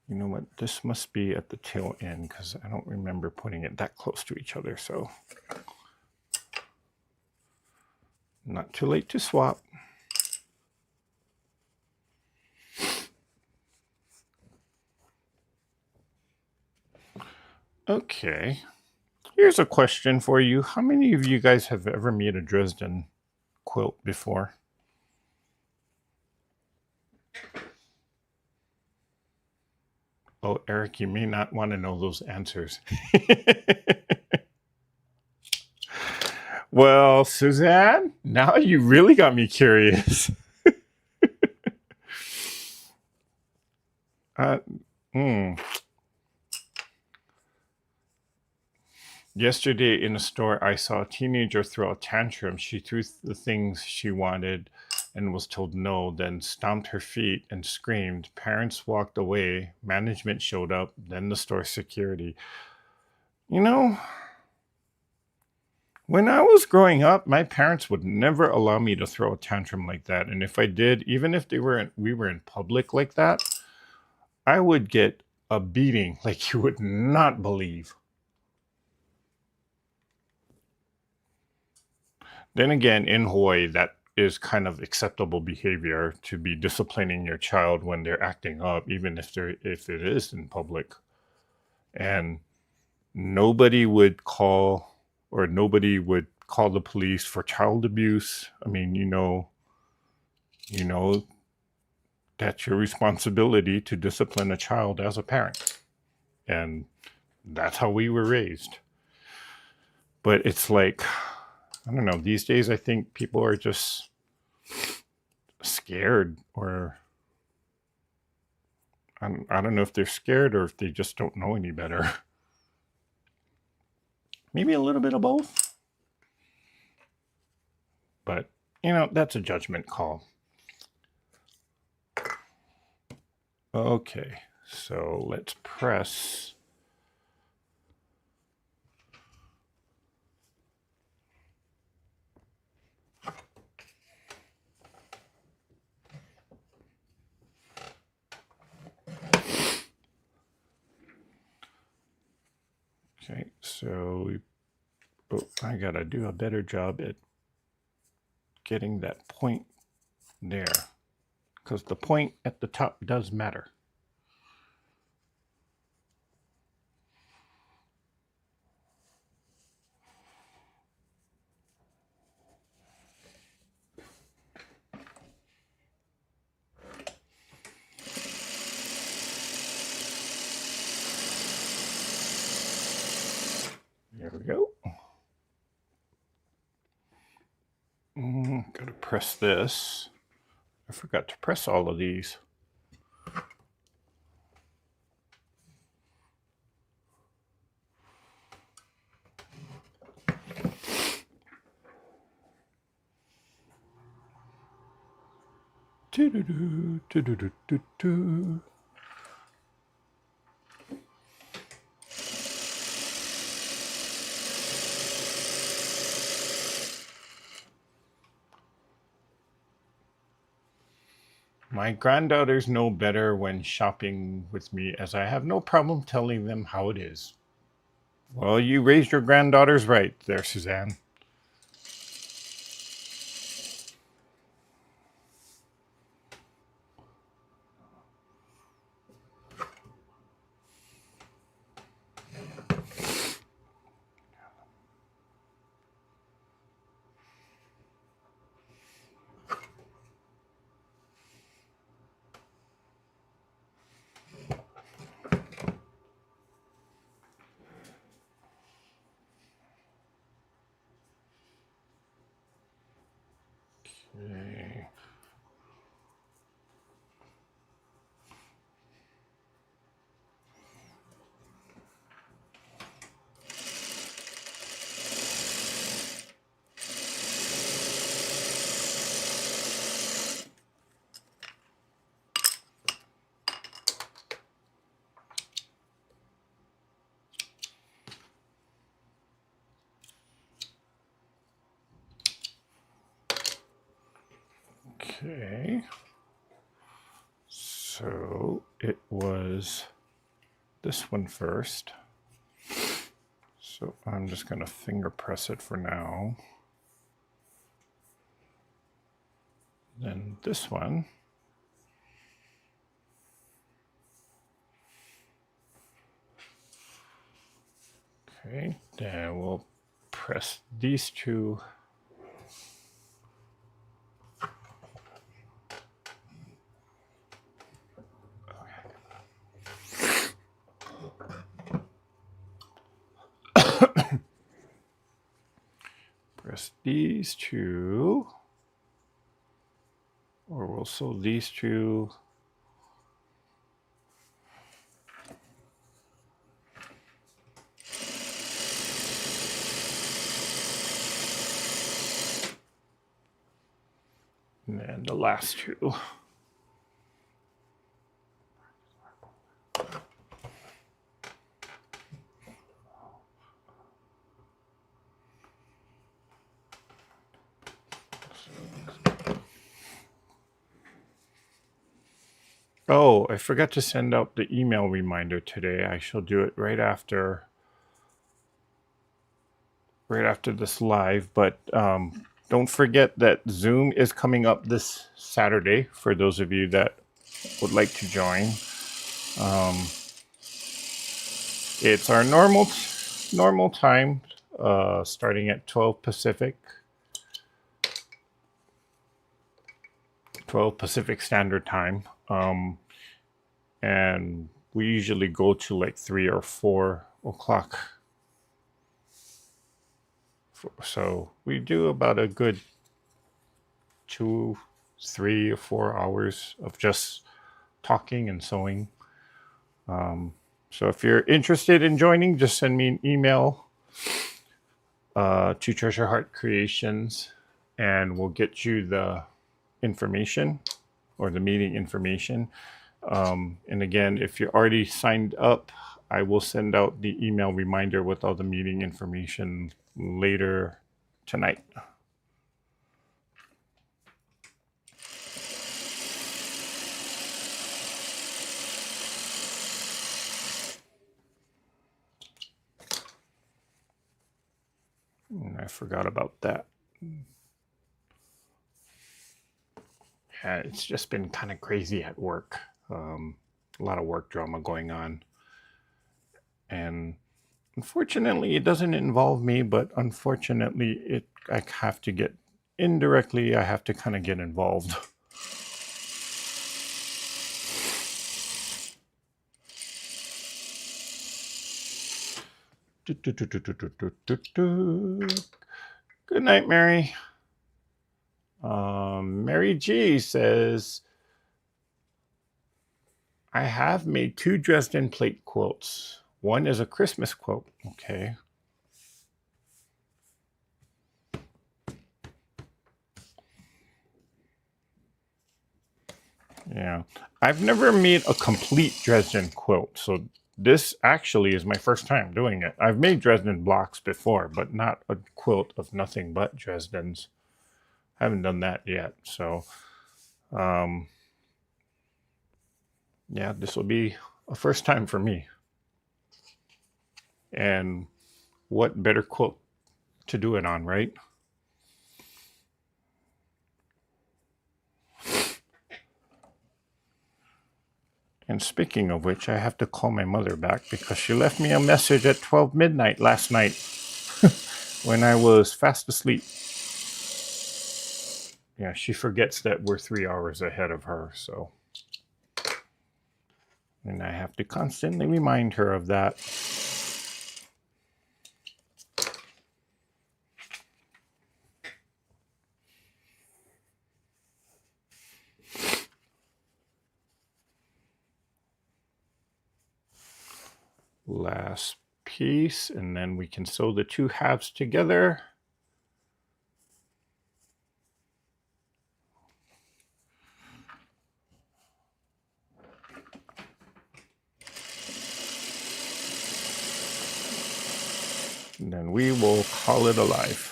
you know what, this must be at the tail end because I don't remember putting it that close to each other. So not too late to swap. Okay, here's a question for you. How many of you guys have ever made a Dresden quilt before? Oh, Eric, you may not want to know those answers. Well, Suzanne, now you really got me curious. uh, hmm. Yesterday in a store, I saw a teenager throw a tantrum. She threw the things she wanted and was told no, then stomped her feet and screamed. Parents walked away. Management showed up, then the store security. You know, when I was growing up, my parents would never allow me to throw a tantrum like that. And if I did, even if we were in public like that, I would get a beating like you would not believe. Then again, in Hawaii, that is kind of acceptable behavior to be disciplining your child when they're acting up, even if it is in public. And nobody would call the police for child abuse. I mean, you know that's your responsibility to discipline a child as a parent. And that's how we were raised. But it's like, I don't know, these days I think people are just scared, or I don't know if they're scared or if they just don't know any better. Maybe a little bit of both. But, you know, that's a judgment call. Okay, so let's press. Okay, so I gotta do a better job at getting that point there, because the point at the top does matter. There we go. Gotta press this. I forgot to press all of these. My granddaughters know better when shopping with me, as I have no problem telling them how it is. Well, you raised your granddaughters right there, Suzanne. Okay. Okay. So it was this one first. So I'm just going to finger press it for now. Then this one. Okay, then we'll press these two. Press these two, or we'll sew these two. And then the last two. Oh, I forgot to send out the email reminder today. I shall do it right after this live, but don't forget that Zoom is coming up this Saturday for those of you that would like to join. It's our normal time, starting at 12 Pacific. 12 Pacific Standard Time. And we usually go to like 3 or 4 o'clock. So we do about a good 2, 3, or 4 hours of just talking and sewing. So if you're interested in joining, just send me an email to Treasure Heart Creations, and we'll get you the information or the meeting information. And again, if you're already signed up, I will send out the email reminder with all the meeting information later tonight. I forgot about that. It's just been kind of crazy at work. A lot of work drama going on. And unfortunately, it doesn't involve me, but unfortunately, I have to get indirectly, I have to kind of get involved. Good night, Mary. Mary G says, I have made 2 Dresden plate quilts. One is a Christmas quilt. Okay. Yeah. I've never made a complete Dresden quilt, so this actually is my first time doing it. I've made Dresden blocks before, but not a quilt of nothing but Dresdens. I haven't done that yet, so yeah, this will be a first time for me. And what better quilt to do it on, right? And speaking of which, I have to call my mother back because she left me a message at 12 midnight last night when I was fast asleep. Yeah, she forgets that we're 3 hours ahead of her, so. And I have to constantly remind her of that. Last piece, and then we can sew the 2 halves together. And then we will call it alive.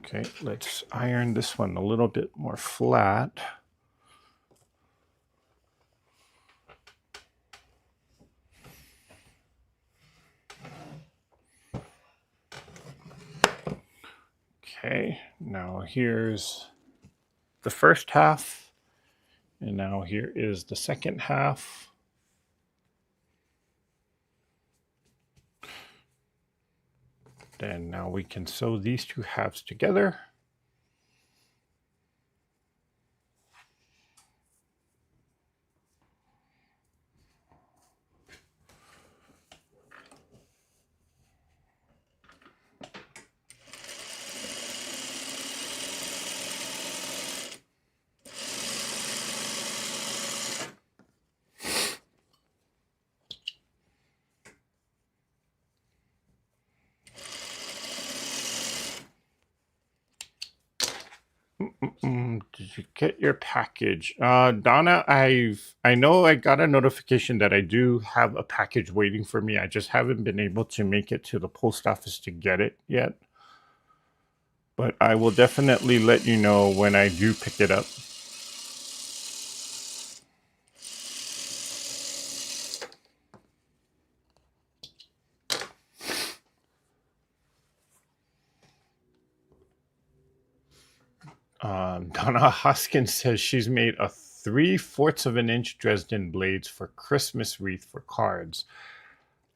Okay, let's iron this one a little bit more flat. Okay, now here's the first half, and now here is the second half. Then now we can sew these 2 halves together. Did you get your package? Donna, I know I got a notification that I do have a package waiting for me. I just haven't been able to make it to the post office to get it yet. But I will definitely let you know when I do pick it up. Donna Hoskins says she's made a 3/4 of an inch Dresden blades for Christmas wreath for cards.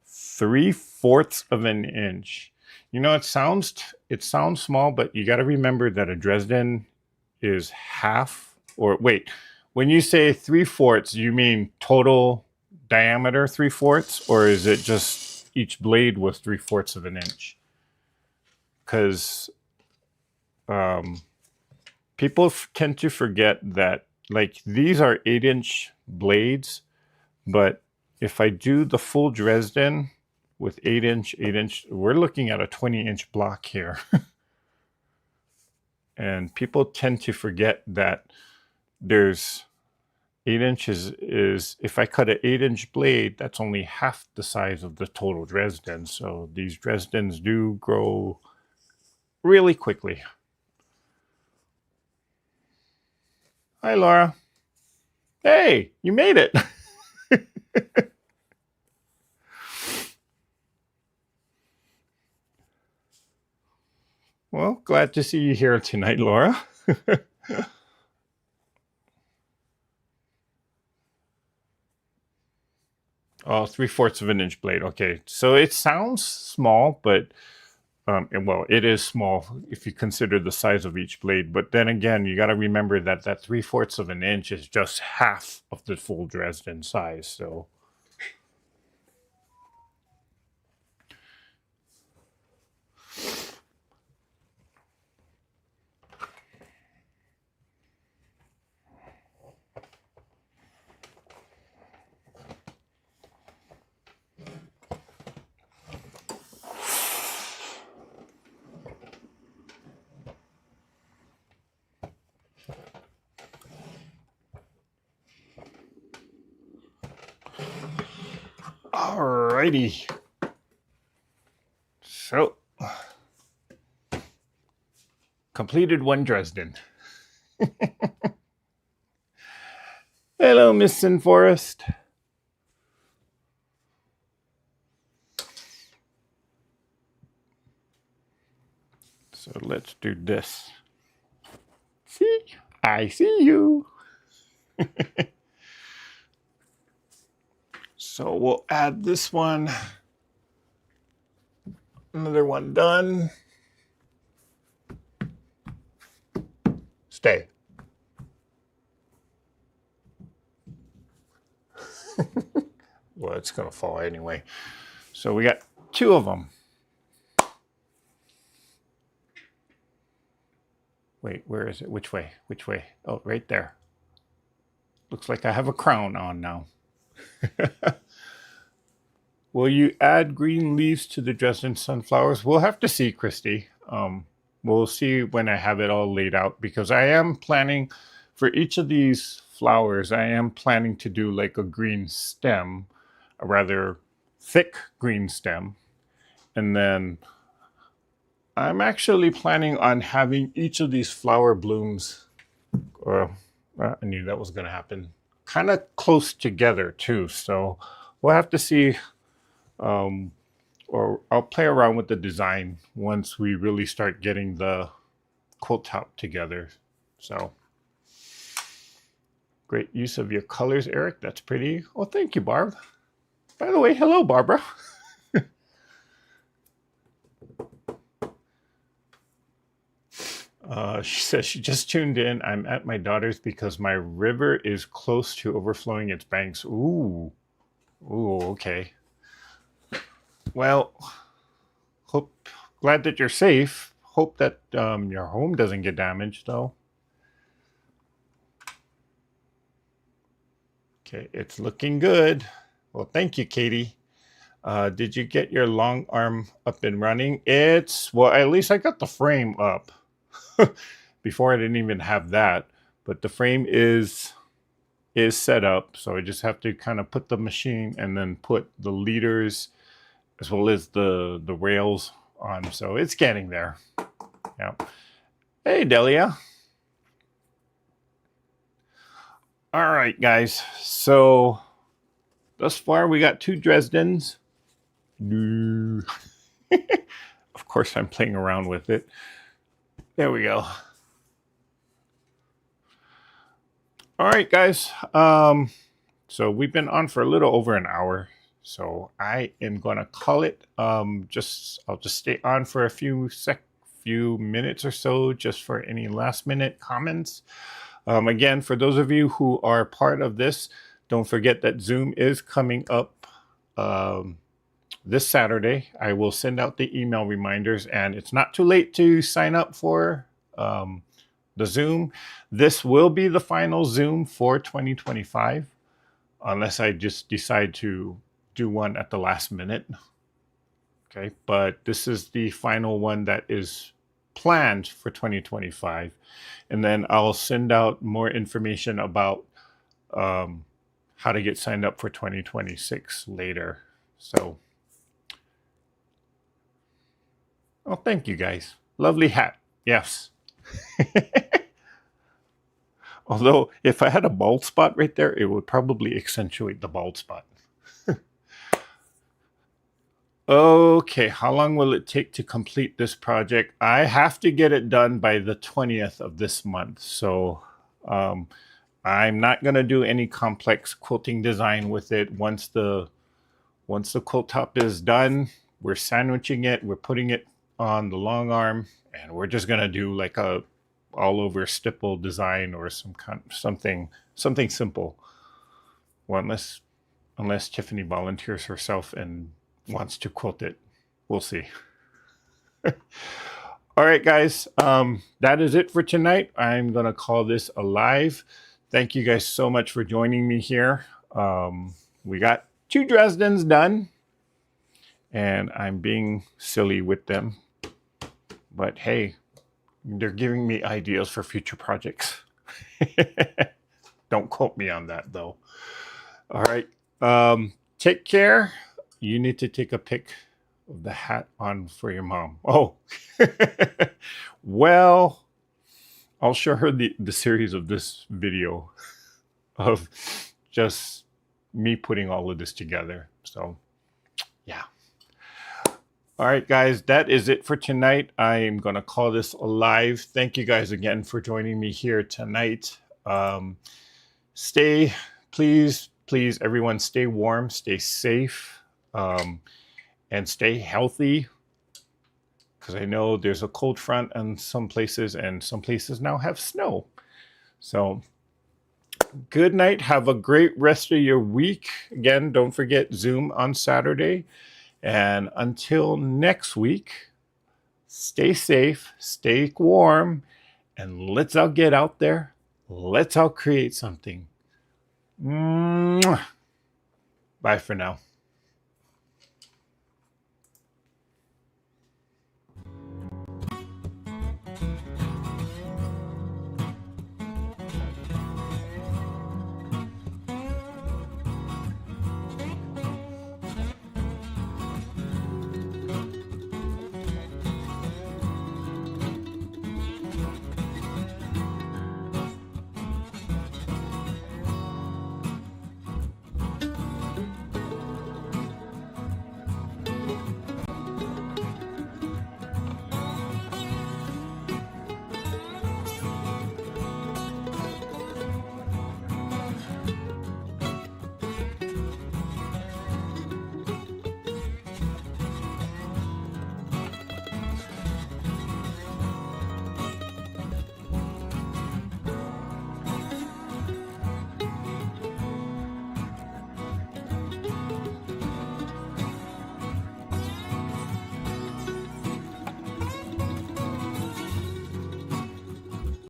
3/4 of an inch. You know, it sounds small, but you got to remember that a Dresden is half, or wait, when you say 3/4, you mean total diameter 3/4, or is it just each blade was 3/4 of an inch? Because um, people tend to forget that, like, these are 8-inch blades, but if I do the full Dresden with 8-inch, we're looking at a 20-inch block here. And people tend to forget that there's 8 inches is, if I cut an 8-inch blade, that's only half the size of the total Dresden. So these Dresdens do grow really quickly. Hi, Laura. Hey, you made it. Well, glad to see you here tonight, Laura. Oh, 3/4 of an inch blade. Okay, so it sounds small, but well, it is small if you consider the size of each blade. But then again, you got to remember that that 3/4 of an inch is just half of the full Dresden size. So. Alrighty. So, completed one Dresden. Hello, Miss Sin Forest. So let's do this. See? I see you. So we'll add this one. Another one done. Stay. Well, it's going to fall anyway. So we got 2 of them. Wait, where is it? Which way? Which way? Oh, right there. Looks like I have a crown on now. Will you add green leaves to the Dresden sunflowers? We'll have to see, Christy. We'll see when I have it all laid out, because I am planning for each of these flowers, I am planning to do like a green stem, a rather thick green stem. And then I'm actually planning on having each of these flower blooms, or I knew that was going to happen, kind of close together too. So we'll have to see, or I'll play around with the design once we really start getting the quilt top together. So great use of your colors, Eric. That's pretty. Oh, thank you, Barb. By the way, hello, Barbara. She says she just tuned in. I'm at my daughter's because my river is close to overflowing its banks. Ooh. Ooh, okay. Well, glad that you're safe. Hope that your home doesn't get damaged, though. Okay, it's looking good. Well, thank you, Katie. Did you get your long arm up and running? Well, at least I got the frame up. Before I didn't even have that, but the frame is set up, so I just have to kind of put the machine and then put the leaders as well as the rails on. So it's getting there. Yeah. Hey, Delia. All right, guys. So thus far we got 2 Dresdens. Of course, I'm playing around with it. There we go. All right, guys. So we've been on for a little over an hour. So I am gonna call it. I'll just stay on for a few minutes or so, just for any last minute comments. Again, for those of you who are part of this, don't forget that Zoom is coming up this Saturday. I will send out the email reminders, and it's not too late to sign up for the Zoom. This will be the final Zoom for 2025, unless I just decide to do one at the last minute. Okay, but this is the final one that is planned for 2025. And then I'll send out more information about how to get signed up for 2026 later. So, oh, thank you guys. Lovely hat. Yes. Although, if I had a bald spot right there, it would probably accentuate the bald spot. Okay, how long will it take to complete this project? I have to get it done by the 20th of this month. So I'm not going to do any complex quilting design with it. Once the quilt top is done, we're sandwiching it, we're putting it on the long arm, and we're just going to do like a all over stipple design or something simple. Well, unless Tiffany volunteers herself and wants to quilt it. We'll see. All right, guys. That is it for tonight. I'm going to call this a live. Thank you guys so much for joining me here. We got 2 Dresdens done, and I'm being silly with them. But hey, they're giving me ideas for future projects. Don't quote me on that, though. All right. Take care. You need to take a pic of the hat on for your mom. Oh, well, I'll show her the series of this video of just me putting all of this together. So, yeah. All right, guys, that is it for tonight. I am going to call this a live. Thank you guys again for joining me here tonight. Please, everyone, stay warm, stay safe. And stay healthy, because I know there's a cold front in some places, and some places now have snow. So good night. Have a great rest of your week. Again, don't forget Zoom on Saturday. And until next week, stay safe, stay warm, and let's all get out there. Let's all create something. Mwah. Bye for now.